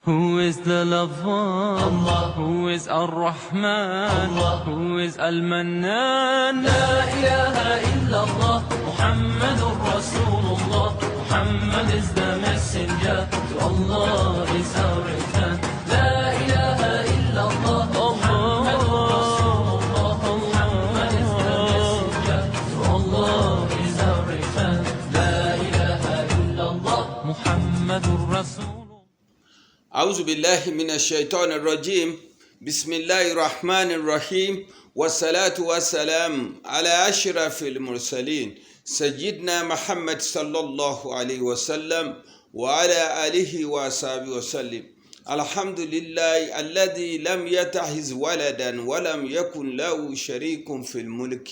Who is the lover? Allah. Who is Ar-Rahman? Allah. Who is Al-Mannan? La ilaha illallah, Muhammadur Rasulullah. Muhammad is the messenger, to Allah is our return. La ilaha illallah, Muhammadur Rasulullah. Muhammad is the messenger, to Allah is our return. La ilaha illallah, Muhammadur Rasul. أعوذ بالله من الشيطان الرجيم بسم الله الرحمن الرحيم والصلاة والسلام على أشرف المرسلين سيدنا محمد صلى الله عليه وسلم وعلى آله وصحبه وسلم الحمد لله الذي لم يتخذ ولدا ولم يكن له شريك في الملك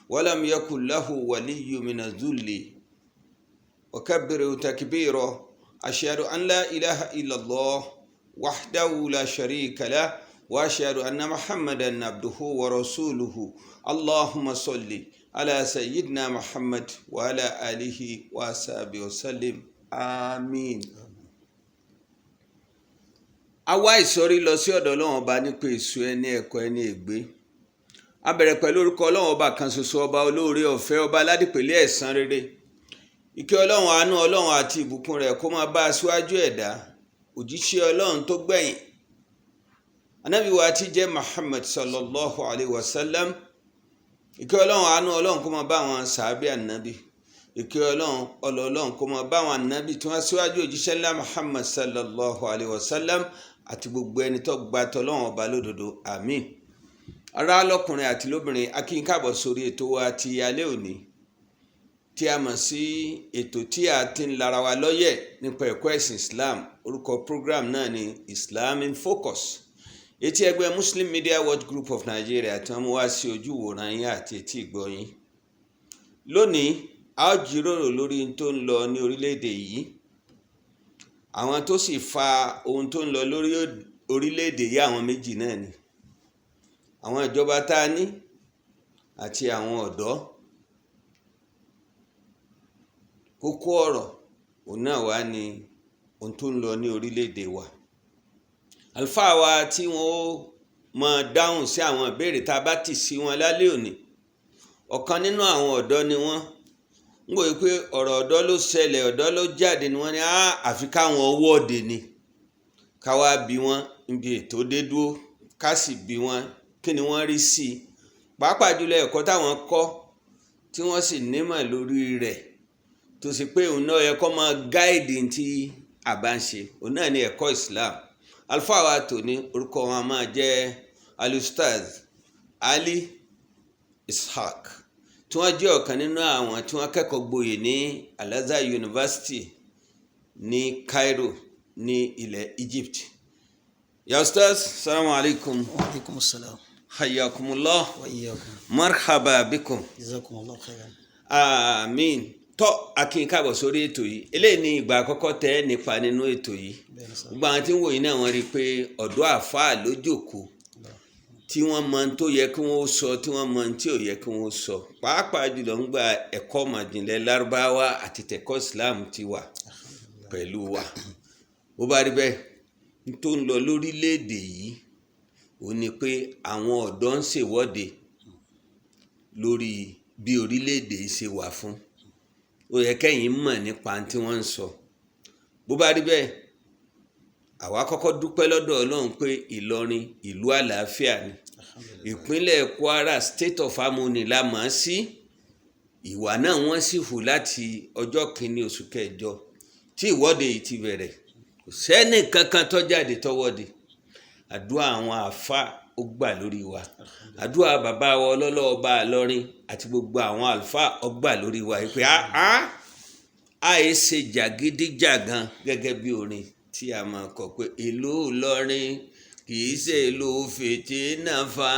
ولم يكن له ولي من الذل وكبر تكبيرا أشهد أن لا إله إلا الله وحده لا شريك له وأشهد أن محمدا عبده ورسوله اللهم صل على سيدنا محمد وعلى آله وصحبه وسلم آمين. Àwa ìsọ̀rí lọ sí ọ̀dọ̀ Ọlọ́run ọba nípa èso ẹni ẹ̀kọ́ ẹni ègbé. A bẹ̀rẹ̀ pẹ̀lú orúkọ Ọlọ́run ọba kan ṣoṣo, ọba olóore ọ̀fẹ́, ọba aládìpẹ̀lẹ́ ẹ̀san rere. Ìkẹ́ Ọlọ́run, àánú Ọlọ́run àti ìbùkún rẹ̀ kó máa bá aṣíwájú ẹ̀dá, òjíṣẹ́ Ọlọ́run tó gbẹ̀yìn, Ànábì wa tí jẹ́ Muhammad sallallahu alayhi wa sallam. Ìkẹ́ Ọlọ́run, àánú Ọlọ́run kó máa bá àwọn sàábì ànábì. Ìkẹ́ Ọlọ́run kó máa bá àwọn ànábì tí wọ́n síwájú òjíṣẹ́ ńlá Muhammad sallallahu alayhi wa sallam àti gbogbo ẹni tó gba tọlọ́run ọba lódodo, àmín. Ará lọ́kùnrin àti lóbìnrin, a kí yín káàbọ̀ sórí ètò wa ti alẹ́ òní, tí a mọ̀ sí ètò tí a ti ń lara wa lọ́yẹ̀ nípa ẹ̀kọ́ ẹ̀sìn Islam. Orúkọ program náà ni Islam in Focus, etí ẹgbẹ́ Muslim Media Watch Group of Nigeria tí wọ́n mú wá sí ojú ìwòran yín àti etí ìgbọ́ yín. Lónìí a ó jíròrò lórí ohun tó ń lọ ní orílẹ̀-èdè yìí, àwọn tó sì fa ohun tó ń lọ lórí orílẹ̀-èdè yìí. Àwọn méjì náà ni àwọn ìjọba tá a ní àti àwọn ọ̀dọ́. Kókó ọ̀rọ̀ òun náà wá ní ohun tó ń lọ ní orílẹ̀-èdè wa. Àlùfáà wa tí wọ́n ó máa dáhùn sí àwọn ìbéèrè tá a bá tì sí wọn lálẹ́ òní, ọ̀kan nínú àwọn ọ̀dọ́ ni wọ́n. ń gbọ́ pé ọ̀rọ̀ ọ̀dọ́ ló ṣẹlẹ̀, ọ̀dọ́ ló jáde ni wọ́n ní àfi káwọn wọ́ọ̀dè ni ká wá bí wọ́n níbi ètò dé dúró, ká sì bí wọ́n kí ni wọ́n rí sí i, pàápàá jùlọ ẹ̀kọ́ táwọn kọ́ tí wọ́n sì nímọ̀ lórí rẹ̀, tó sì pé òun náà yẹ kó máa gáìdì tí a bá ń ṣe, òun náà ní ẹ̀kọ́ Islam. Àlùfáà wa tòní orúkọ wọn máa jẹ́ Al-Ustaz Ali Ishaq, tí wọ́n jẹ́ ọ̀kan nínú àwọn tí wọ́n kẹ́kọ̀ọ́ gboyè ní Al-Azhar University ní Cairo ní ilẹ̀ Egypt. Ya Ustaz, salamu alaikum. Wa alaikum assalam. Hayyakumullah. Wa iyyakum. Marhaba bikum. Jazakumullahu khairan. Àmín. Tọ́ akin káàbọ̀ sórí ètò yìí. Eléyìí ni ìgbà àkọ́kọ́ tẹ́ nípa nínú ètò yìí. Gbogbo àwọn tí ń wò yìí náà wọ́n rí i pé ọ̀dọ́ àfáà ló jókòó, tí wọ́n mọ ohun tó yẹ kí wọ́n sọ, tí wọ́n mọ ohun tí ò yẹ kí wọ́n sọ, pàápàá jùlọ ń gba ẹ̀kọ́ mọ̀jìnlẹ̀ Lárúbáwá àti tẹ̀kọ́ Islam ti wà pẹ̀lú wa. Bó bá rí bẹ́ẹ̀, n tó ń lọ lórílẹ̀‐èdè yìí ó ní pé àwọn ọ̀dọ́ ń ṣèwọ́de lórí bí orílẹ̀‐èdè yìí ṣe wà fún. Ó yẹ kẹ́yìn mọ̀ nípa tí wọ́n ń sọ. Bó bá rí bẹ́ẹ̀, àwa kọ́kọ́ dúpẹ́ lọ́dọ̀ Ọlọ́run pé Ìlọrin ìlú àlàáfíà ni. Ìpínlẹ̀ Kwara State of Harmony la mọ̀ ọ́ sí. Ìwà náà wọ́n sì hù láti ọjọ́ kìíní oṣù kẹjọ tí ìwọ́de yìí ti bẹ̀rẹ̀. Kò sẹ́ni kankan tó jáde tọwọ́de. Àdúrà àwọn àáfàá ó gbà lórí wa. Àdúrà bàbá wa ọlọ́lọ́ ọba Ìlọrin àti gbogbo àwọn àlùfáà ó gbà lórí wa pé àìṣe jàgídíjàgan gẹ́gẹ́ bí orin tí a máa kọ pé ìlú Ìlọrin kìí ṣe ìlú fìtínà-fa,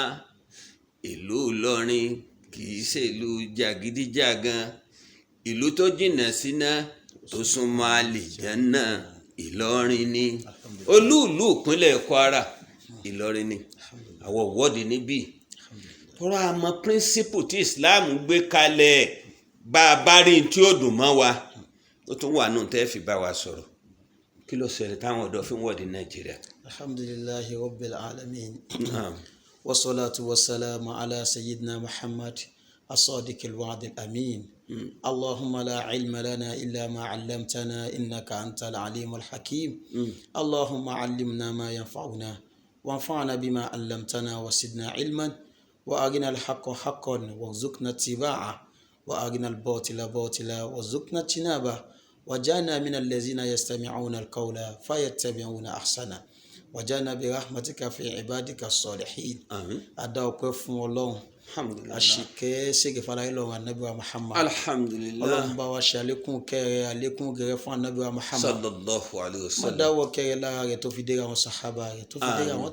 ìlú Ìlọrin kìí ṣe ìlú jàgídíjàgan, ìlú tó jìnnà síná tó súnmọ́ àlìjánná Ìlọrin ni. Olú-ìlú ìpínlẹ̀ Kwara Ìlọrin ni. Àwọn ìwọ́de níbí tọ́rọ àmọ́ píríncípù tí Islam gbé kalẹ̀, bá a bá rí tí ó dùn mọ́ wa, ó tún wà nù tẹ́ fi bá wa sọ̀rọ̀. kí ló ṣẹlẹ̀ táwọn ọ̀dọ́ fi ń wọ́de Nàìjíríà. Alhamdulillahi rabbil alamin. Naam. Wassalatu wassalamu ala sayyidina Muhammad as-sadiq al-wa'd al-amin. Allahumma la ilma lana illa ma 'allamtana innaka antal alimul hakim. Allahumma 'allimna ma yanfa'una wanfa'na bima 'allamtana wa zidna ilman wa arina al-haqqa haqqan warzuqna ittiba'ah wa arina al-batila batila warzuqna ijtinabah waj'alna min allazina yastami'una al-qawla fayattabi'una ahsana waj'alna bi rahmatika fi ibadika as-salihin. Àmín. Ada ọpẹ́ fún Ọlọ́run. Alhamdulillah. Àṣìkẹ́ ṣègè fara Ọlọ́run Ànábì wa Muhammad. Alhamdulillah. Ọlọ́run bá wa ṣe àlékún kẹrẹ àlékún gẹrẹ fún Ànábì wa Muhammad. Sallallahu alayhi wa Má sallam. dáwọ́ kẹrẹ lára rẹ̀ tó fi dé àwọn sàhábà rẹ̀ tó fi dé àwọn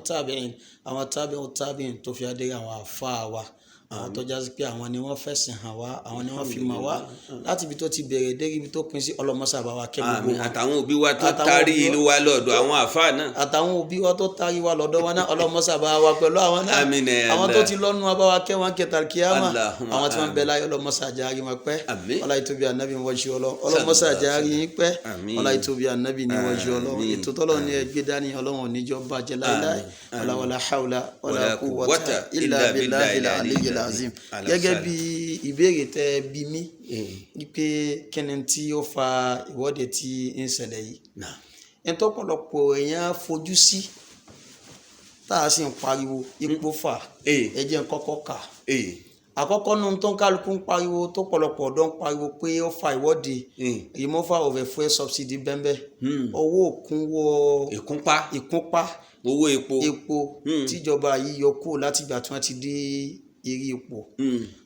tábìín tó fi dé àwọn àfáà wa. Àwọn tó jásí pé àwọn ni wọ́n fẹ̀sìn hàn wá àwọn ni wọ́n fi mọ̀ wá láti ibi tó ti bẹ̀rẹ̀ dé ibi tó pin sí ọlọ́mọṣà bá wa kẹ́ gbogbo Àmín. wọn. Àtàwọn òbí wa tó Àtàwọn tarí òbí wa- ìlú wa lọ́dọ̀ àwọn àfáà náà. Àtàwọn òbí wa tó tarí wa lọ́dọ̀ wọn náà ọlọ́mọṣà bá wa pẹ̀lú àwọn náà. Àmín ya Àwọn Allah. tó ti lọ́nu wa bá wa kẹ́ wọn kẹta kíyámà. Allahumma Àwọn tí wọ́n bẹ àmín. láyé ọlọ́mọṣà járí wọn pẹ́. Àmín. Ọlá ìtóbi ànábì wọn ṣe ọlọ́mọṣà járí yín pẹ́. Àmín. Ọlá ìtóbi ànábì ni wọ́n ṣe ọlọ́run. Àmín. Ètò tọ́lọ́ ni ẹgbẹ́ dání ọlọ́run oníjọ́ bàjẹ́ láíláí. Àmín. Ọlá wàlá hàwlá Wala wàlá quwwata illa billahil aliyyil azim. Gẹ́gẹ́ bí ìbéèrè tẹ́ bí mí wípé kíni tí ó fa ìwọ́de tí ń ṣẹlẹ̀ yìí. Naam. Ẹni tọ́pọ̀lọpọ̀ èèyàn fojú sí tá a sì ń pariwo ipò fà ẹ jẹ́ n kọ́kọ́ kà. Àkọ́kọ́ nu tó ń kálukú ń pariwo tó pọ̀lọpọ̀ ọ̀dọ́ ń pariwo pé ó fa ìwọ́de removal of a fuel subsidy bẹ́ẹ̀ owó òkúnwó ìkúnpá owó epo. tíjọba yìí yọ kúrò láti ìgbà tí wọ́n ti dé eré ipò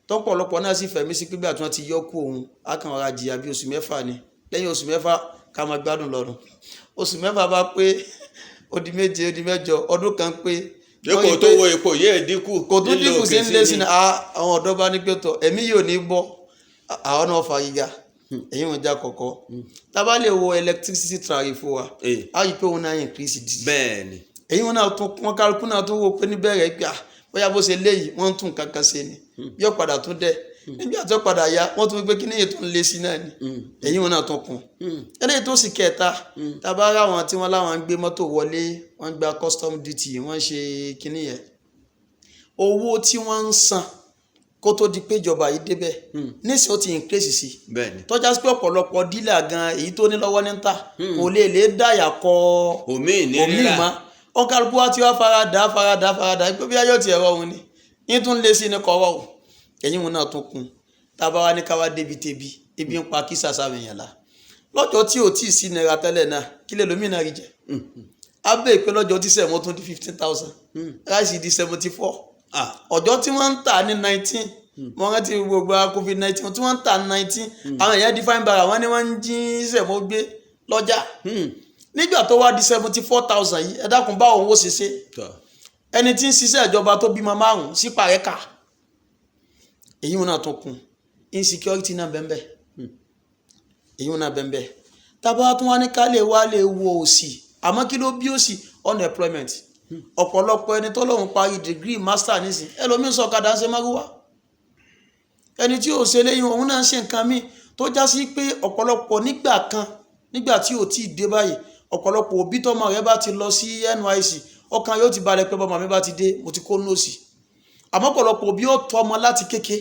tọ́pọ̀lọpọ̀ náà sì fẹ̀mí sí pé bí àtúntò ti yọ kú òun á kàn ra jìyà bí oṣù mẹ́fà ni lẹ́yìn oṣù mẹ́fà ká máa gbádùn lọ́rùn oṣù mẹ́fà bá pé ó di méje ó di mẹ́jọ ọdún kan pé dípò tó wo epo yẹ́ dínkù. kò tún dínkù sí nílé sí àwọn ọ̀dọ́ bá ní pé tọ̀ ẹ̀mí yóò ní bọ́ àwọn náà fa gíga èyí wọn já kọ̀kọ́ tábà lè wo electricity tariff wa á yí pé òun náà increase díẹ̀ bẹ́ẹ̀ni. èyí wọn náà tún wọn kálukú náà tún wò pé níbẹ̀rẹ̀ pé bóyá bó ṣe léyìí wọ́n ń tún kankan ṣe ni bí ó padà tún dẹ̀ níbi àti ó padà ya wọ́n tún gbé kíní yìí tún lé sí náà ni èyí wọn náà tún kún eléyìí tó sì kẹta tábà rà wọn tí wọ́n láwọn gbé mọ́tò wọlé wọ́n gba custom duty wọ́n ṣe kíní yẹn owó tí wọ́n ń san kó tó di pé ìjọba yìí débẹ̀ nísìnyí ó ti increase sí bẹ́ẹ̀ni. tọ́já sí pé ọ̀pọ̀lọpọ̀ dílà gan èyí tó ní lọ́wọ́ ní ta kò lè dáyà kọ omi ìnira mọ́ ọkàlùkù wa ti wá farada pé bí ayọ̀ ti ẹ̀rọ òun ni yín tún lé sí ní kọ́rọ́ o ẹ̀yìn òun náà tún kún tábà wá ní káwá débi tèbi ibi ń pa kí sàṣàmì yẹn la lọ́jọ́ tí ò tí ì sí náírà tẹ́lẹ̀ náà kí lè lómìnira rí jẹ abẹ́ ìpè lọ́jọ́ tí sẹ̀mọ́ tún di 15,000 ráìsì di 74 ọjọ́ tí wọ́n ń tà ní 19 mo rántí gbogbo COVID-19 tí wọ́n ń tà ní 19 àwọn èèyàn di fine bara wọ́n ní wọ́n ń jí sẹ̀mọ́ gbé lọ́jà nígbà tó wá di 74,000 yìí ẹ dákun báwo owó ṣiṣẹ́ ẹni tí ń ṣiṣẹ́ ìjọba tó bímọ 5 sí pàrẹ́kà èyí wọn náà tún kún insecurity náà bẹ́ẹ̀ èyí wọn náà bẹ́ẹ̀ tábà tún wá ní ká lè wá lè wo òṣì àmọ́ kí ló bí òṣì unemployment ọ̀pọ̀lọpọ̀ ẹni tó lóun parí degree master nísìn ẹlòmíín sọ ọ̀kadà ń ṣe márùwá ẹni tí ò ṣe léyìn òun náà ń ṣe nǹkan míì tó já sí pé ọ̀pọ̀lọpọ̀ nígbà tí ò tí ì dé báyìí ọ̀pọ̀lọpọ̀ òbí tọmọ rẹ bá ti lọ sí NYSC ọkàn yóò ti balẹ̀ pé bọ́mọ mi bá ti dé mo ti kó nọ́ọ̀sì àmọ́ ọ̀pọ̀lọpọ̀ òbí ó tọ́ ọmọ láti kéke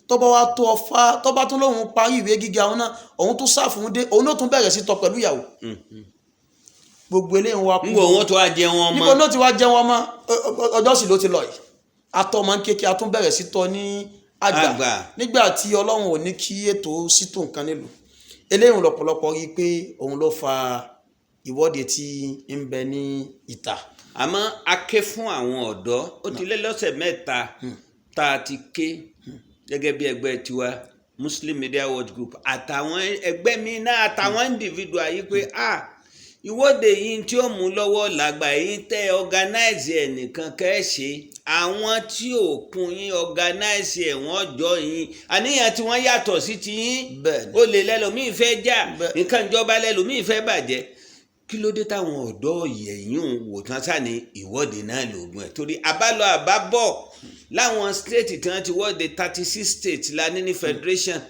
tó bá wá tó ọfà tó bá tún lóun parí ìwé gíga òun náà òun tún sáfún dé òun náà tún bẹ̀rẹ̀ sí tọ pẹ̀lú ìyàwó gbogbo eléyìí wá kú níbo wọn tó wá jẹ wọn mọ níbo ló ti wá jẹ wọn mọ ọjọ́ sì ló ti lọ yìí atọ́ ọmọ kéke a tún bẹ̀rẹ̀ sí tọ́ ní àgbà nígbà tí Ọlọ́run ò ní kí ètò sítò nǹkan nílùú eléyìí lọ́pọ̀lọpọ̀ rí i pé òun ló fa ìwọ́de tí ń bẹ ní ìta. àmọ́ a ké fún àwọn ọ̀dọ́ ó ti lé lọ́sẹ̀ mẹ́ta tá a ti ké gẹ́gẹ́ bí ẹgbẹ́ tiwa Muslim Media Watch Group àtàwọn ẹgbẹ́ mi náà àtàwọn individual yìí pé ìwọ́de yìí tí ó mú lọ́wọ́ làgbà yìí tẹ́ organize ẹ̀ nìkan kẹ́ ẹ̀ ṣe àwọn tí ò kún yín organize ẹ̀ wọ́n jọ yín àníyàn tí wọ́n yàtọ̀ sí ti yín ó lè lẹ́lòmíì fẹ́ jà nǹkan ìjọba lẹ́lòmíì fẹ́ bàjẹ́ kí ló dé táwọn ọ̀dọ́ yẹ̀yún wò tán sáni ìwọ́de náà lògùn ẹ̀ torí àbálọ àbábọ̀ láwọn state tí wọ́n ti wọ́de 36 states la ní federation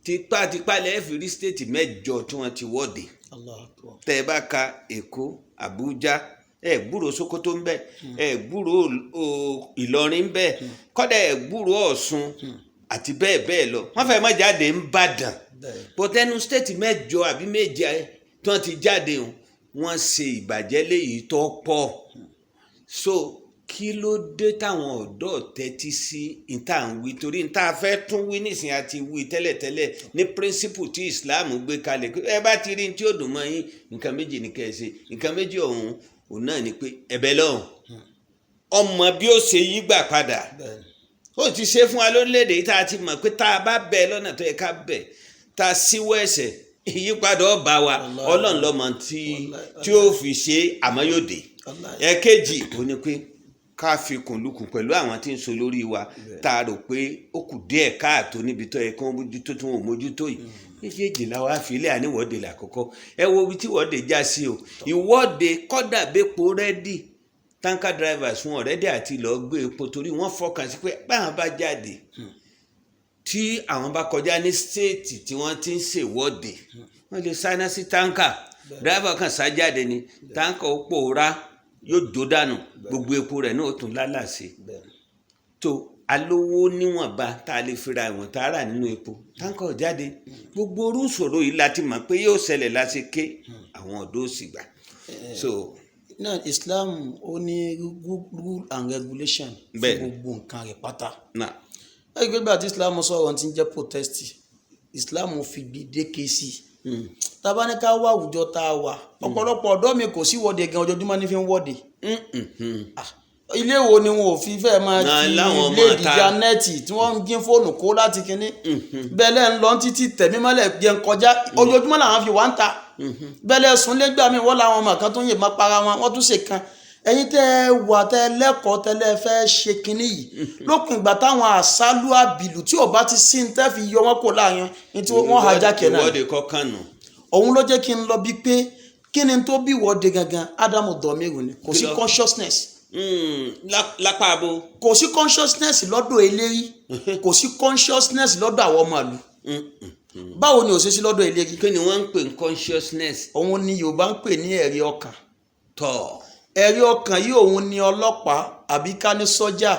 tipátipá lẹ́ẹ̀fì rí state mẹ́jọ tí wọ́n ti wọ́de. Allahu Akbar. tẹ́ ẹ bá ka Èkó Àbújá ẹ gbúrò Sókótó ń bẹ ẹ gbúrò Ìlọrin ń bẹ kódà ẹ gbúrò Ọ̀ṣun àti bẹ́ẹ̀ bẹ́ẹ̀ lọ wọ́n fẹ́ẹ́ má jáde ń Ìbàdàn pọtẹ́nu stéètì mẹ́jọ àbí méje tí wọ́n ti jáde wọ́n ṣe ìbàjẹ́ léyìí tó pọ̀ so kí ló dé táwọn ọ̀dọ́ tẹ́tí sí ìta ń wí torí ìta fẹ́ tún wí nísìnyí àti wí tẹ́lẹ̀tẹ́lẹ̀ ní píríncípù tí Islam gbé kalẹ̀ ẹ bá ti rí tí ó dùn mọ́ yín nǹkan méjì ní kẹ́ ẹ ṣe nǹkan méjì ọ̀hún òun náà ni pé ẹ̀bẹ̀ lọ́hùn ọmọ bí ó ṣe yí gbà padà ó ti ṣe fún wa lórílẹ̀‐èdè yìí tá a ti mọ̀ pé tá a bá bẹ̀ lọ́nà tó yẹ ká bẹ̀ tá a síwọ́ ẹ̀ṣẹ̀ ìyípadà ọba wa Ọlọ́run lọ́mọ tí ó fi ṣe àmọ́ yóò dé ẹ̀kejì ó ní pé ká fi kùnlùkùn pẹ̀lú àwọn tí ń so lórí wa tá a rò pé ó kù díẹ̀ káàtó níbi tó yẹ kí wọ́n mójútó tí wọ́n ò mójútó yìí méjèèjì la wá fi ilé àníwọ́de làkọ́kọ́ ẹ wo ibi tí ìwọ́de já sí o ìwọ́de kọ́dà bẹ́pọ̀ rẹ́dì tanker drivers fún ọ̀rẹ́dì àti lọ́ọ́ gbé epo torí wọ́n fọkàn sí pé báwọn bá jáde tí àwọn bá kọjá ní stéètì tí wọ́n ti ń ṣèwọ́de wọ́n lè sáná sí tanker driver kan sá jáde ni tanker ó pòórá yóò jó dànù gbogbo epo rẹ̀ náà ó tún lálàsè tó alówó níwọ̀nba tá a lè fira ìwọ̀n tá a rà nínú epo tanker ò jáde gbogbo orú ìṣòro yìí láti mọ̀ pé yóò ṣẹlẹ̀ láti ké àwọn ọ̀dọ́ òsì gbà so. náà Islam ó ní rule and regulation fún gbogbo nǹkan rẹ̀ pátá. ẹgbẹ́ gbà tí Islam sọ̀rọ̀ tí ń jẹ́ protest Islam fi gbèdéke sí i tábà ní ká wá àwùjọ tá a wà ọ̀pọ̀lọpọ̀ ọ̀dọ́ mi kò sí wọ́de gan ojoojúmọ́ ní fi ń wọ́de. ilé wo ni wọn ò fi fẹ́ máa fi ilé ìdíjà nẹ́ẹ̀tì tí wọ́n ń gín fóònù kó láti kínní bẹ́lẹ̀ ń lọ títí tẹ̀mí mọ́lẹ̀ jẹun kọjá ojoojúmọ́ làwọn fi wá ń ta bẹ́lẹ̀ sùn lẹ́gbàá mi wọ́n làwọn ọmọ kan tó ń yè má para wọn wọ́n tún ṣe kan ẹ̀yin tẹ́ ẹ wà tẹ́ ẹ lẹ́kọ̀ọ́ tẹ́lẹ̀ fẹ́ ṣe kínní yìí lókun ìgbà táwọn àṣálù àbìlù tí ò bá ti sí ní tẹ́ fi yọ wọn kó láàrin ní tí wọ́n hajá kẹ́nà òun ló jẹ́ kí n lọ bí pé kí ni tó bí ìwọ́de gangan Ádámù dọ̀míìrù ni kò sí consciousness lápá abo kò sí consciousness lọ́dọ̀ eléyìí kò sí consciousness lọ́dọ̀ àwọn ọmọ àlù báwo ni ò ṣe sí lọ́dọ̀ eléyìí. kí ni wọ́n ń pè ní consciousness. òun ni Yorùbá ń pè ní ẹ̀rí ọkàn. tọ́ ẹ̀rí ọkàn yìí òun ni ọlọ́pàá àbí ká ní sọ́jà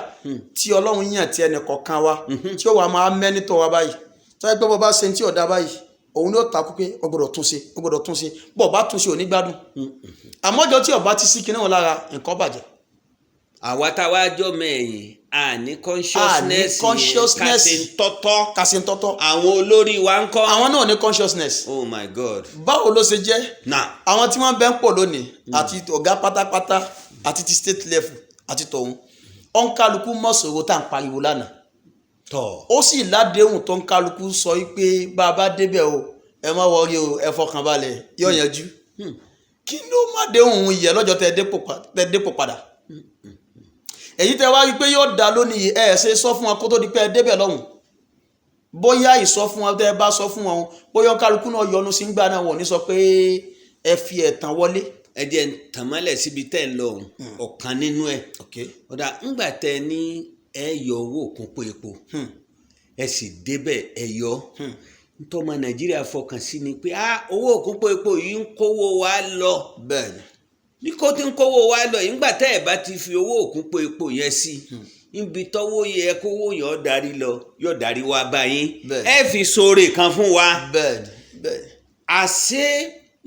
tí Ọlọ́run yàn tí ẹnì kọ̀ọ̀kan wa tí ó wà máa mẹ́nítọ̀ wa báyìí tó yẹ pé bọ́ bá ṣe ní tí ọ̀dà báyìí òun ni ó takú pé ó gbọ́dọ̀ tún ṣe ó gbọ́dọ̀ tún ṣe bọ́ bá tún ṣe ò ní gbádùn àmọ́jọ tí ọba ti sí kinní wọn lára nǹkan bàjẹ́. àwa táwa jọ mẹ́yìn àní consciousness kàṣíntọ́tọ́ àwọn olórí wa ń kọ́. àwọn náà ní consciousness. oh my god. báwo ló ṣe jẹ́. àwọn tí wọ́n bẹ́ ń pọ̀ lónìí àti ọ̀gá pátápátá àti ti state level àti tọ̀hún ọ̀nkálukú mọ̀sọ̀rọ̀ tá à ń pariwo lánàá. ó sì ládéhùn tó ń kálukú sọ pé bá a bá débẹ̀ o ẹ má wọrí o ẹ fọkàn balẹ̀ yóò yanjú. kí ló má déhùn yẹ lọ́jọ́ tẹ dépò padà. èyí tẹ wá rí pé yóò dá lónìí ẹ ṣe sọ fún wọn kó tó di pé ẹ débẹ̀ lọ́hùn bóyá ìsọ fún wọn tẹ bá sọ fún wọn bóyá kálukú náà yọnu sí gbà náà wọ́n ní sọ pé ẹ fi ẹ̀tàn wọlé. ẹ jẹ́ tàn mọ́lẹ̀ síbi tẹ́ ẹ lọ ọ̀kan nínú ẹ̀ ọ̀dà ńgbà tẹ ní ẹ yọ owó òkúnpó epo ẹ sì débẹ̀ ẹ yọ ntọ́mọ Nàìjíríà fọkàn sí ni pé owó òkúnpó epo yìí ń kówó wa lọ bẹ́ẹ̀ ni ní kó tí ń kówó wa lọ yìí ńgbà tẹ́ ẹ bá ti fi owó òkúnpó epo yẹn sí níbi tọ́wọ́ yẹ kówó yọ darí lọ yọ darí wa báyìí ẹ fi sóore kan fún wa àṣé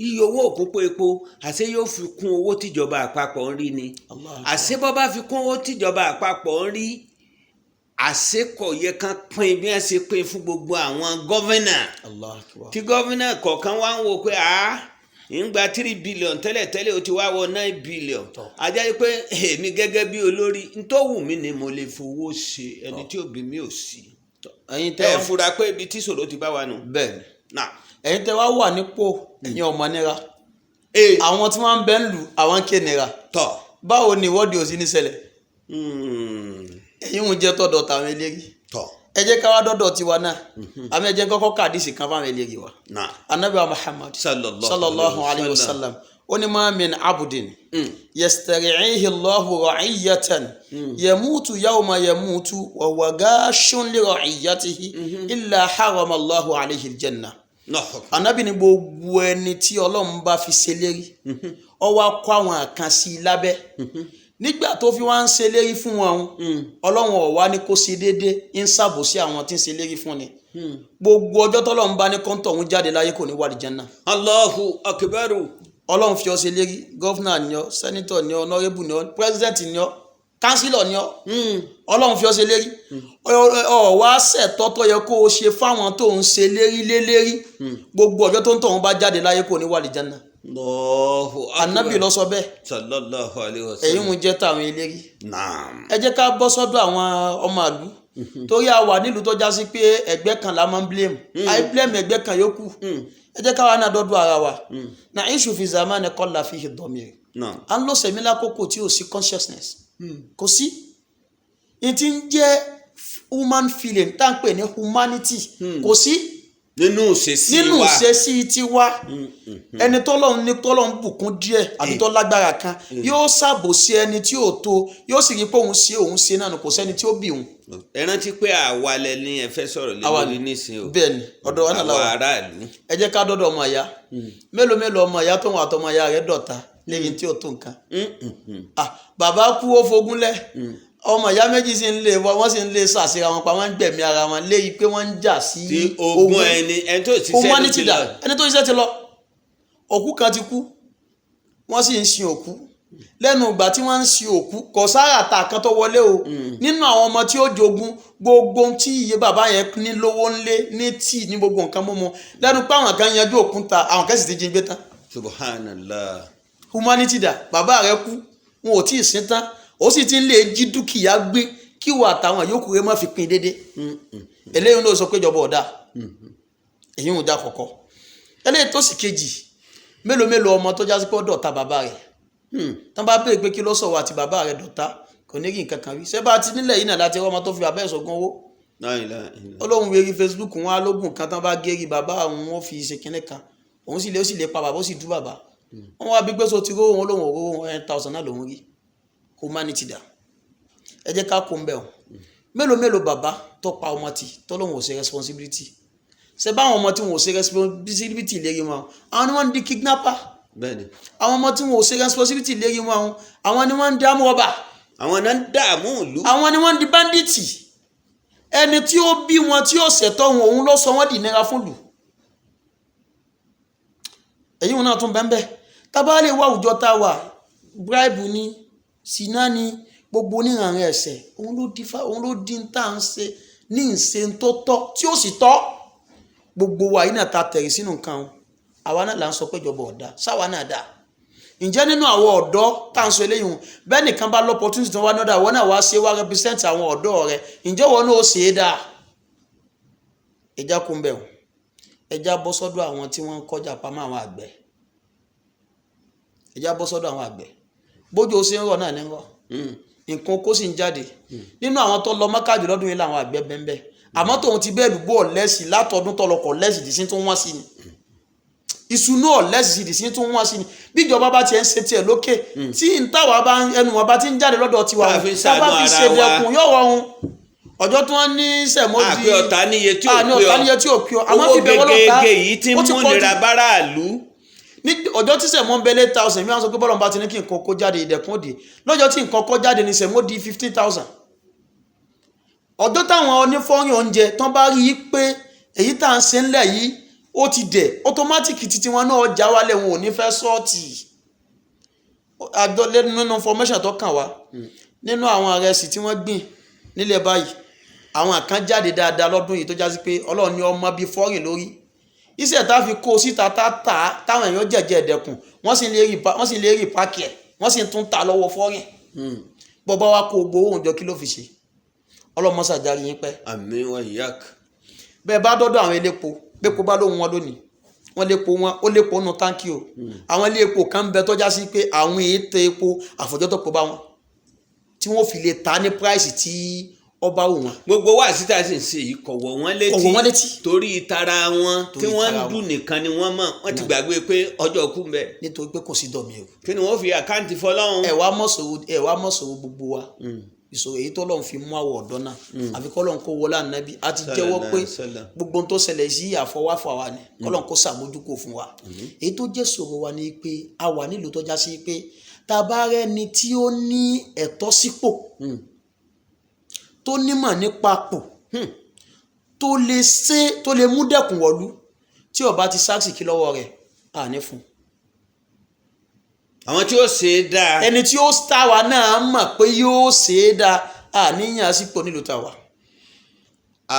iye owó òkúnpó epo àṣé yóò fi kún owó tíjọba àpapọ̀ ń rí ni àṣé bọ́ bá fi kún owó tíjọba àpapọ̀ ń rí àṣé kò yẹ kán pín bí wọ́n ṣe pín fún gbogbo àwọn gọ́vẹ́nà tí gọ́vẹ́nà kọ̀ọ̀kan wá ń wò pé ìgbà 3 billion tẹ́lẹ̀tẹ́lẹ̀ ó ti wá wọ 9 billion ajá yìí pé èmi gẹ́gẹ́ bí olórí ntọ́wù mi ni mo lè fowó ṣe ẹni tí òbí mi ò sí ẹ fura pé ibi tí ìṣòro ti bá wa nù. bẹ́ẹ̀ni ẹ̀yin tẹ́ wá wà nípò ẹ̀yin ọmọ nira àwọn tí wọ́n ń bẹ ń lù àwọn ké nira báwo ni ìwọ́de òsì ní ṣẹlẹ̀ ẹ̀yin ń jẹ́ tọ́dọ̀ tàwọn eléyìí ẹ jẹ́ ká wá dọ́dọ̀ tiwa náà àmì ẹ jẹ́ kọ́kọ́ kàdísì kan fáwọn eléyìí wa anabi Muhammad sallallahu alayhi wa sallam ó ní ma min abudin yastari'ihi Allahu ra'iyatan yamutu yawma yamutu wa huwa gashun li ra'iyatihi illa harama Allahu alayhi aljanna Ànábì ní gbogbo ẹni tí Ọlọ́run bá fi ṣèlérí ó wá kó àwọn àkànṣe lábẹ́ nígbà tó fi wá ń ṣèlérí fún wọn Ọlọ́run ó wá ní kó ṣe déédé ń ṣàbòsí àwọn tí ń ṣèlérí fún ni gbogbo ọjọ́ tọ́lọ́run bá ní kọ́ńtọ̀ òun jáde láyé kò ní wà ní Jánnà. Allahu akbar. Ọlọ́run fi ọ ṣèlérí gọ́fúnà ni ọ sẹ́nitọ̀ ni ọ ọ̀nọ́rẹ́bù ni ọ pírẹ́sidẹ̀ntì ni ọ kánsílọ̀ ni ọ Ọlọ́run fi ọ ṣèlérí ọ wá ṣẹ̀tọ́ tó yẹ kó o ṣe fáwọn tó ń ṣèlérí lélẹ́rí gbogbo ọjọ́ tó ń tọ̀ wọ́n bá jáde láyé kò ní wà ní Jánnà. Allahu akbar. Ànábì ló sọ bẹ́ẹ̀. Sallallahu alayhi wa sallam. èyí ń jẹ́ tàwọn eléri. Naam. ẹ jẹ́ ká bọ́ sọ́dọ̀ àwọn ọmọ àlú torí a wà nílùú tó já sí pé ẹgbẹ́ kan la máa ń blame àì blame ẹgbẹ́ kan yòókù ẹ jẹ́ káwa náà dọ́dọ̀ ara wa na iṣu fi zamani qalla fihi dhamir à ń lọ sẹ̀mí lákòókò tí ò sí consciousness kò sí n ti ń jẹ́ human feeling tá à ń pè ní humanity kò sí nínú ìṣesí tiwa ẹni tọ́lọ́run bùkún díẹ̀ àbí tó lágbára kan yóò ṣàbòsí ẹni tí ò tó yóò sì rí pé òun ṣe náà kò sẹ́ni tí ó bì òun. ẹ rántí pé àwa lẹ ní ẹ fẹ́ sọ̀rọ̀ lórí nísìnyí o. bẹ́ẹ̀ni ọ̀dọ̀ wa náà la wà. àwa aráàlú. ẹ jẹ́ ká dọ́dọ̀ ọmọ ìyá mélòó ọmọ ìyá tó wọn àtọmọ ìyá rẹ̀ dọ̀tá lẹ́yìn tí ó tó nǹkan. bàbá kú ó fogúnlẹ̀ ọmọ ìyá méjì sì ń lé wọ́n sì ń lé sàṣírà wọn pa wọ́n ń gbẹ̀mí ara wọn léyìí pé wọ́n ń jà sí ogún ẹni tó ṣiṣẹ́ ti lọ. ẹni tó ṣiṣẹ́ ti lọ òkú kan ti kú wọ́n sì ń sin òkú lẹ́nu ìgbà tí wọ́n ń sin òkú kò sára ta kan tó wọlé o nínú àwọn ọmọ tí ó jogún gbogbo tí iye bàbá yẹn ní lówó ńlé ní tíì ní gbogbo nǹkan mímu lẹ́nu pé àwọn kan yanjú òkúta àwọn kan sì ti jí gbé tán. Subhanallah. Humanity dà bàbá rẹ kú wọn ò tí ì sin tán ó sì ti ń lè jí dúkìá gbé kí wà táwọn yòókù rẹ má fi pín dédé eléyìí ló sọ pé ìjọba ọ̀dà èyí ń dá kọ̀kọ́ eléyìí tó sì kejì mélòó ọmọ tó jásí pé ó dọ̀tá bàbá rẹ̀ tán bá béèrè pé kí ló sọ̀rọ̀ àti bàbá rẹ̀ dọ̀tá kò ní rí nǹkan kan rí ṣé bá ti nílẹ̀ yìí náà láti rọ́mọ tó fi bàbá ẹ̀ sọ̀gbọ́n owó olóhùn wérí Facebook wọn alógún kan tán bá gérí bàbá òun ó fi ṣe kinní kan òun sì lè pa bàbá ó sì dú bàbá wọn wá bí pé so ti rówó wọn olóhùn òróró 1,000 náà lòún rí humanity dà ẹ jẹ́ ká kó ń bẹ̀ ọ́ mélòó bàbá tó pa ọmọ tì tó lóun ò ṣe responsibility ṣe báwọn ọmọ tí wọn ò ṣe responsibility lérí wọn àwọn ni wọ́n ń di kidnapper àwọn ọmọ tí wọn ò ṣe responsibility lérí wọn àwọn ni wọ́n ń dààmú ọba àwọn náà ń dààmú ìlú àwọn ni wọ́n ń di bandits ẹni tí ó bí wọn tí ó ṣẹ̀tọ́ wọn òun ló sọ wọ́n di nira fún lù èyí wọn náà tún bẹ́ẹ̀ tábà lè wá àwùjọ tá a wà bribe ni sinna ni gbogbo oníranran ẹ̀ṣẹ̀ òun ló dín tá à ń ṣe ní ìṣe tó tọ́ tí ó sì tọ́ gbogbo wa yìí náà ta tẹ̀rí sínú nǹkan àwa náà là ń sọ pé ìjọba ọ̀dà sáwa náà dà ǹjẹ́ nínú àwọn ọ̀dọ́ tá à ń sọ eléyìí hùn bẹ́ẹ̀ nìkan bá lọ́pọ̀túnìtì tí wọ́n wá náà dà wọ́n náà wá ṣe wá represent àwọn ọ̀dọ́ rẹ̀ ǹjẹ́ wọn náà ó ṣe é dà ẹja kún bẹ́ẹ̀ ẹja bọ́ sọ́dọ̀ àwọn tí wọ́n ń kọjá pamọ́ àwọn àgbẹ̀ ẹja bọ́ sọ́dọ̀ àwọn àgbẹ̀ bójú ó ṣe ń rọ̀ náà ní rọ̀ nǹkan kó sì ń jáde nínú àwọn tó lọ mọ́kàdì lọ́dún yìí làwọn àgbẹ̀ bẹ́ẹ̀ àmọ́ tóun ti bẹ́ẹ̀ lùgbọ́ lẹ́sì látọdún tọlọkọ̀ lẹ́sì dì sí tó wọ́n sí ni ìṣúná lẹ́sì dì sí tó wọ́n sí ni bí ìjọba bá tiẹ̀ ń ṣe tiẹ̀ lókè tí ń táwa bá ẹnu wọn bá ti ń jáde lọ́dọ̀ tiwa tábà fi ṣe dẹkùn yóò rọrùn ọjọ́ tí wọ́n ní sẹ̀mọ́dì àpè ọ̀tá níye tí ò pé ọ owó gègé yìí ti mú nira báráàlú ní ọjọ́ tí sẹ̀mọ́ ń bẹ 8,000 mi wọ́n sọ pé bọ́lọ̀ bá ti ní kí nǹkan kó jáde ìdẹ̀kùn òdì lọ́jọ́ tí nǹkan kó jáde ní sẹ̀mọ́ di 15,000 ọjọ́ táwọn onífọ́rin oúnjẹ tán bá rí i pé èyí tá à ń ṣe ńlẹ̀ yìí ó ti dẹ̀ ọtọmátìkì títí wọn náà já wálẹ̀ wọn ò ní fẹ́ sọ́ọ̀tì àjọ nínú information tó kàn wá nínú àwọn ìrẹsì tí wọ́n gbìn nílẹ̀ báyìí àwọn kan jáde dáadáa lọ́dún yìí tó já sí pé Ọlọ́run ní ọmọ bíi fọ́rin lórí iṣẹ́ tá a fi kó síta táwọn èèyàn jẹ̀jẹ̀ ẹ̀dẹ̀kùn wọ́n sì lè rí páàkì ẹ̀ wọ́n sì tún ta lọ́wọ́ fọ́rin bọ́bá wa kó gbowó òǹjọ kí ló fi ṣe ọlọ́mọṣà járe yín pẹ́. àmín wa yak. bẹ́ẹ̀ bá dọ́dọ̀ àwọn elépo gbépo bá lóhun wọn lónìí wọ́n lépo wọn ó lépo nù táǹkì o àwọn ilé epo kan ń bẹ tọ́já sí pé àwọn ètò epo àfọ̀jọ́ tó pọ̀ bá wọn tí wọ́n fi lè ta ní price tí ọba wù wọn. gbogbo wa síta sì ń ṣe yìí kọ̀wọ̀ wọn létí torí ìtara wọn tí wọ́n ń dùn nìkan ni wọ́n mọ̀ wọ́n ti gbàgbé pé ọjọ́ kú ń bẹ. nítorí pé kò sí dọ̀mí o. kí ni wọ́n fi àkáǹtì fọlọ́run. ẹ wá mọ̀ sọ̀rọ̀ gbogbo wa ìṣòro èyí tọ́lọ́run fi mú àwọ̀ ọ̀dọ́ náà àfi kọ́lọ́run kó wọlé ànábì a ti jẹ́wọ́ pé gbogbo ohun tó ṣẹlẹ̀ sí àfọwáfà wa ni kọ́lọ́run kó ṣàmójúkò fún wa èyí tó jẹ́ ṣòro wa ni pé a wà nílùú tó já sí pé tá a bá rẹ́ni tí ó ní ẹ̀tọ́ sípò tó nímọ̀ nípa pò tó lè mú dẹ̀kùn wọ̀lú tí ó bá ti sáàsì kí lọ́wọ́ rẹ̀ à ní fún àwọn tí ó ṣe é dáa ẹni tí ó táwa náà mọ̀ pé yóò ṣe é dáa àníyàn sípò nílùú táwa.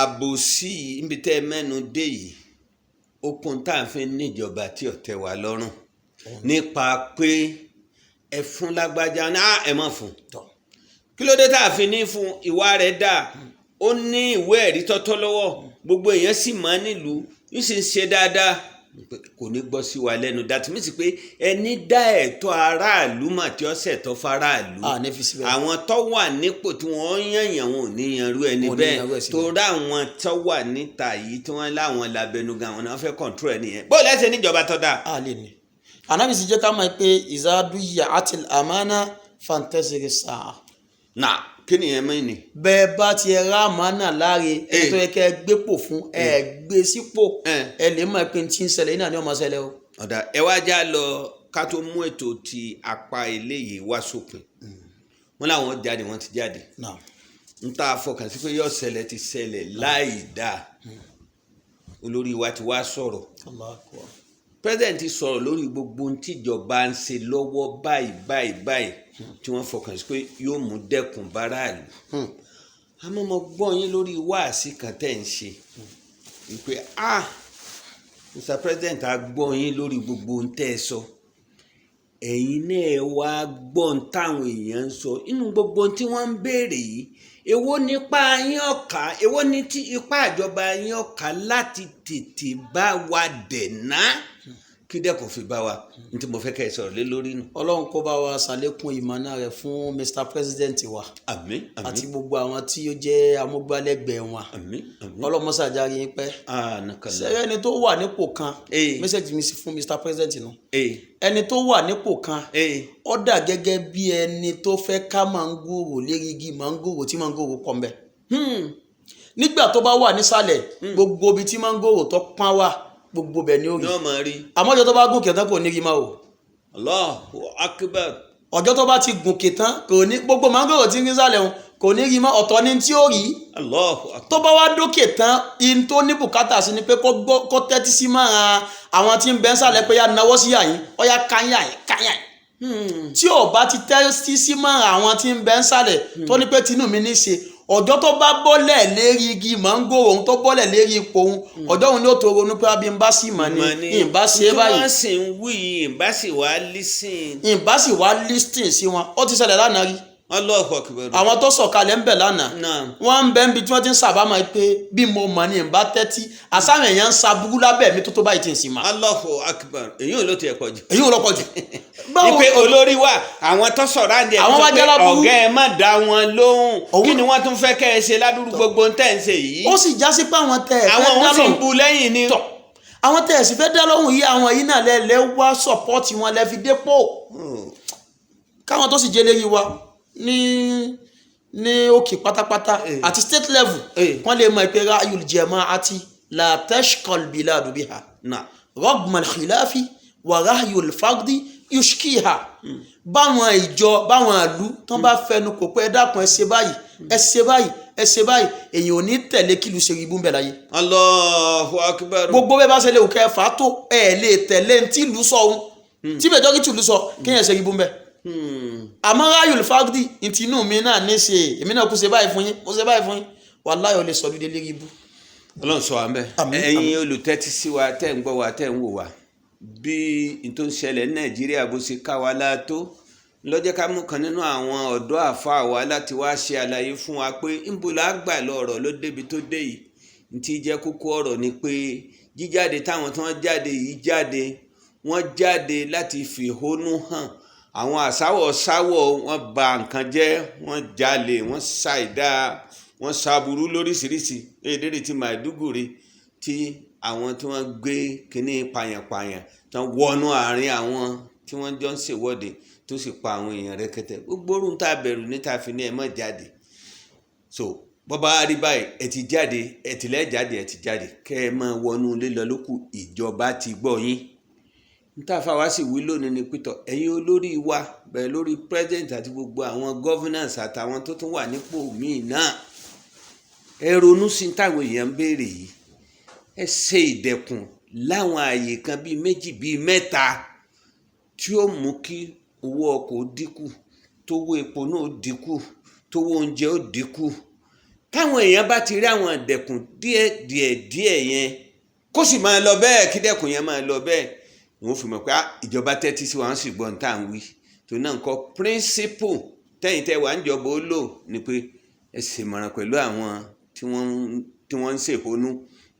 àbòsí ibi tẹ́ ẹ mẹ́nu dé yìí okun tá à ń fi níjọba tí ò tẹ́ wa lọ́rùn nípa pé ẹ fún lágbájá náà ẹ má fún kí ló dé tá a fi ní fún ìwà rẹ̀ dáa ó ní ìwé ẹ̀rí tọ́tọ́ lọ́wọ́ gbogbo èèyàn sì máa nílùú yìí sì ń ṣe dáadáa kò ní gbọ́ sí wa lẹ́nu dàtí mí sì pé ẹni dá ẹ̀tọ́ aráàlú mà tí ó ṣẹ̀tọ́ faraàlú àwọn tó wà nípò tí wọ́n yànyàn wọn ò ní yanrú ẹni bẹ́ẹ̀ tó rá àwọn tó wà níta yìí tí wọ́n láwọn labẹnugan àwọn náà fẹ́ kọ̀ǹtró ẹ̀ nìyẹn bó lẹ́sẹ̀ níjọba tó dáa. a lè ní Ànábì sì jẹ́ ká mọ̀ pé ìzádùyà àti àmánà fantẹ́sìrì sáà. nà kí nìyẹn mọ́ ni. bẹ́ẹ̀ bá ti ra àmánà láre ẹ̀ tó yẹ kẹ́ ẹ gbépò fún ẹ gbé sípò ẹ lè mọ̀ pé tí ń ṣẹlẹ̀ yìí náà ni ó máa ṣẹlẹ̀ o. ọ̀dà ẹ wá já lọ ká tó mú ètò ti apá eléyìí wá sópin wọn làwọn jáde wọn ti jáde n ta fọkàn sí pé yóò ṣẹlẹ̀ ti ṣẹlẹ̀ láì dáa olórí wa ti wá sọ̀rọ̀ president sọ̀rọ̀ lórí gbogbo ohun tíjọba ń ṣe lọ́wọ́ báyìí tí wọ́n fọkàn sí pé yóò mú dẹ́kun báráàlú àmọ́ mo gbọ́ yín lórí wáàsí kan tẹ́ ń ṣe wípé Mr. President a gbọ́ yín lórí gbogbo ohun tẹ́ ẹ sọ ẹ̀yin náà wá gbọ́ ohun táwọn èèyàn ń sọ inú gbogbo ohun tí wọ́n ń béèrè yìí èwo nípa yín ọ̀ka èwo ní tí ipá ìjọba yín ọ̀ka láti tètè bá wa dènà kí dẹ́kun fi bá wa ní tí mo fẹ́ kẹ́ ẹ sọ̀rọ̀ lé lórí nù. Ọlọ́run kó bá wa ṣàlékún ìmọ̀nà rẹ̀ fún Mr. President wa àmín àmín àti gbogbo àwọn tí ó jẹ́ amúgbálẹ́gbẹ̀ẹ́ wọn àmín àmín Ọlọ́run mọ́ ṣàjáre yín pẹ́ sẹ́rẹ́ ẹni tó wà nípò kan mẹ́sẹ̀jì mi sí fún Mr. President nù ẹni tó wà nípò kan ó dà gẹ́gẹ́ bí ẹni tó fẹ́ ká máńgòrò lérí igi máńgòrò tí máńgòrò pọ̀ mbẹ́ nígbà tó bá wà nísàlẹ̀ gbogbo ibi tí máńgòrò tó pọ́n wà gbogbo bẹ̀ ni ó rí àmọ́ ọjọ́ tó bá gòkè tán kò ní rí máa o. Allahu Akbar. ọjọ́ tó bá ti gòkè tán kò ní gbogbo mángòrò tí ń rí sálẹ̀ wọn kò ní rí mọ́ ọ̀tọ̀ ní tí ó rí. Allahu Akbar. tó bá wá dókè tán in tó ní bùkátà sí ni pé kó tẹ́tí sí máa àwọn tí ń bẹ ń sálẹ̀ pé yá náwó sí yàyín ọ̀yá káyà tí ò bá ti tẹ́tí sí máa àwọn tí ń bẹ ń sálẹ̀ tó ní pé tinú mi ní ṣe ọjọ́ tó bá bọ́lẹ̀ lérí igi mángòrò ohun tó bọ́lẹ̀ lérí ipò ohun ọjọ́ òun ni ó tó ronú pé bí n bá sì mọ̀ ní ìbá ṣe é báyìí. tí wọ́n sì ń wí ìbá sì wá lísìn sí wọn ó ti ṣẹlẹ̀ lánàá rí. Allahu Akbar. àwọn tó sọ̀kalẹ̀ ń bẹ̀ lánàá wọ́n ń bẹ́ ń bi tí wọ́n ti ń sábàámọ̀ pé bí mo mọ̀ ní ìbá tẹ́tí àsáwọn èèyàn ń sa burú lábẹ́ mi tó báyìí tí ń sì máa. Allahu Akbar. èyí ò ló ti ẹ̀ pọ̀ jù. èyí ò lọ pọ̀ jù. ìpè olórí wa àwọn tó sọ̀rọ̀ àǹdí ẹ̀ tó pé ọ̀gá ẹ̀ má dá wọn lóhùn kí ni wọ́n tún fẹ́ kẹ́ ẹ ṣe ládùúgbò gbogbo ń tẹ̀ ń ṣe yìí. ó sì já sí pé àwọn tẹ̀ ẹ̀ fẹ́ dá lóhùn. àwọn òun sì ń bu lẹ́yìn ni. àwọn tẹ̀ ẹ̀ sì fẹ́ dá lóhùn yìí àwọn yìí náà lẹ́ wá sọ̀pọ́ọ̀tì wọn lẹ́ fi dépò. káwọn tó sì jẹ́ lérí wa ní òkè pátápátá àti state level wọ́n lè mọ̀ pé ra'yul jama'ati la tashqal biladu biha ragmal khilafi wa ra'yul fardi yushkiha. báwọn ìjọ báwọn ìlú tán bá fẹnu kò pé ẹ dákun ẹ ṣe báyìí èyàn ò ní tẹ̀lé kílù ṣe ibú ń bẹ̀ láyé. Allahu Akbar. gbogbo bẹ́ẹ̀ bá ṣe lè kẹ́ fà á tó ẹ lè tẹ̀lé tí ìlú sọ ohun tí majority ìlú sọ kéèyàn ṣe ibú ń bẹ̀. àmọ́ ráyùl fagdi ìtì inú mi náà ní ṣe èmi náà kú ṣe báyìí fún yín mo ṣe báyìí fún yín wallahi ó lè sọ lóde lérí ibú. Ọlọ́run sọ wá ń bẹ̀ ẹ̀yin olùtẹ́tí sí wa tẹ́ ń gbọ́ wa tẹ́ ń wò wá bí n tó ń ṣẹlẹ̀ ní Nàìjíríà bó ṣe ká wa láàtó lọ́jọ́ ká mú kan nínú àwọn ọ̀dọ́ àfáà wa láti wá ṣe àlàyé fún wa pé ńbo la gbà lọ ọ̀rọ̀ ló débi tó dé yìí ní ti jẹ́ kókó ọ̀rọ̀ ni pé jíjáde táwọn tí wọ́n jáde yìí wọ́n jáde láti fìhónú hàn àwọn àsáwọ̀ wọ́n ba nǹkan jẹ́ wọ́n jalè wọ́n ṣàìdá wọ́n ṣàbùrú lóríṣiríṣi èdèrè ti Maiduguri tí àwọn tí wọ́n gbé kínní pààyàn tán wọnú àárín àwọn tí wọ́n jọ ń ṣèwọ́de tó sì pa àwọn èèyàn rẹ̀kẹ̀tẹ̀ gbogbo orun tá a bẹ̀rù níta fi ní ẹ má jáde so bọ́bá rí báyìí ẹ ti jáde ẹ ti lẹ́jáde ẹ ti jáde kẹ́ ẹ máa wọnú ilé lọ lókù ìjọba ti gbọ́ yín níta fáwa sì wí lónìí ni pítọ̀ ẹ̀yin olórí wa bẹ̀rẹ̀ lórí president àti gbogbo àwọn governors àtàwọn tó tún wà nípò míì náà ẹ ronú sí táwọn èèyàn ń béèrè yìí ẹ ṣe ìdẹ̀kùn láwọn ààyè kan bíi méjì bíi mẹ́ta tí ó mú kí owó ọkọ̀ dínkù tówó epo náà dínkù tówó oúnjẹ ó dínkù táwọn èèyàn bá ti rí àwọn ìdẹ̀kùn díẹ̀ yẹn kó sì máa lọ bẹ́ẹ̀ kí dẹ̀kùn yẹn máa lọ bẹ́ẹ̀ wọ́n fi mọ̀ pé ìjọba tẹ́tí sí wọn sì gbọ́n tá à ń wí tó náà ń kọ́ principle tẹ́yìn tẹ́ wà ń jọba ó lò ní pé ẹ ṣèmọ̀ràn pẹ̀lú àwọn tí wọ́n ń ṣèhónú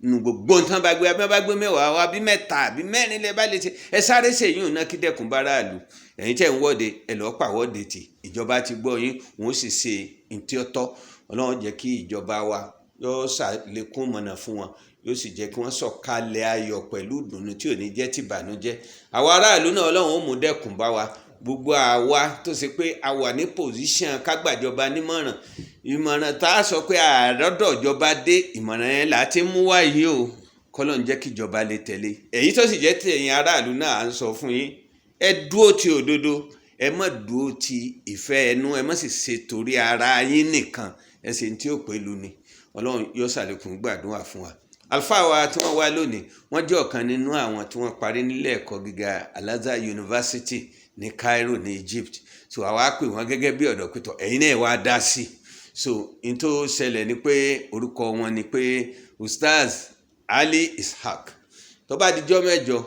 nínú gbogbo nǹkan bá gbé mẹ́wàá wá bí mẹ́ta àbí mẹ́rin lẹ́ bá lè ṣe ẹ sáré ṣèyún náà kí dẹ́kun bá ráàlú ẹ̀yin tẹ́ ń wọ́de ẹ lọ́ọ́ pàwọ́de tì ìjọba ti gbọ́ yín wọ́n sì ṣe ntí ọ̀tọ̀ ọlọ́run jẹ́ kí ìjọba wa yóò ṣàlékún mọ̀nà fún wọn yóò sì jẹ́ kí wọ́n sọ̀kalẹ̀ ayọ̀ pẹ̀lú ìdùnnú tí ò ní jẹ́ tìbànújẹ́ àwa aráàlú náà ọlọ́run ó mú dẹ́kun bá wa gbogbo àwa tó ṣe pé a wà ní pòsíṣàn kágbàjọba nímọ̀ràn ìmọ̀ràn tá a sọ pé àrọ́dọ̀ ìjọba dé ìmọ̀ràn yẹn là á ti mú wáyé o kọ́lọ́n jẹ́ kí ìjọba lè tẹ̀lé èyí tó sì jẹ́ tẹ̀yìn aráàlú náà à ń sọ fún yín ẹ dúró ti òdodo ẹ má dúró ti ìfẹ́ ẹnu ẹ má sì ṣe torí ara yín nìkan ẹ sì ń tí ó pẹ̀lú ni ọlọ́run yóò ṣàlékún gbàdúrà fún wa àlùfáà wa tí wọ́n wá lónìí wọ́n jẹ́ ọ̀kan nínú àwọn tí wọ́n parí nílé ẹ̀kọ́ gíga Al-Azhar University ní Cairo ní Egypt so àwa pè wọ́n gẹ́gẹ́ bí ọ̀dọ́ pẹ̀tọ̀ ẹ̀yin náà wá dá sí so n tó ṣẹlẹ̀ ni pé orúkọ wọn ni pé Ustaz Ali Ishaq tó bá dijọ́ mẹ́jọ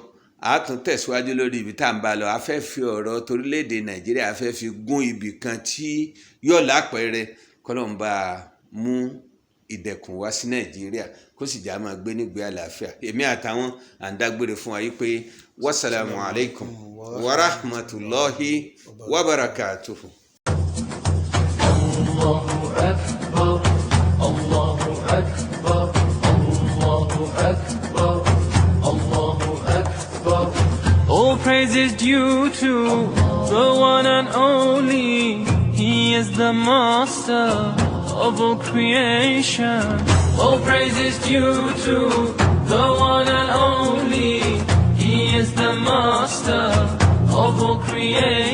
a tún tẹ̀síwájú lórí ibi tá à ń bá lọ a fẹ́ fi ọ̀rọ̀ torílẹ̀-èdè Nàìjíríà a fẹ́ fi gún ibì kan tí yóò lápẹẹrẹ kọ́lọ́mbà mú ìdẹ̀kùn wá sí Nàìjíríà kó sì já máa gbé nígbé àlàáfíà èmi àtàwọn à ń dágbére fún wa yìí pé wasalaamu alaykum wa rahmatulahi wa barakatuhu. Allahu akbar, Allahu akbar, Allahu akbar, Allahu akbar. All praise is due to the one and only. He is the master of all creation. All praise is due to the one and only. He is the master of all creation.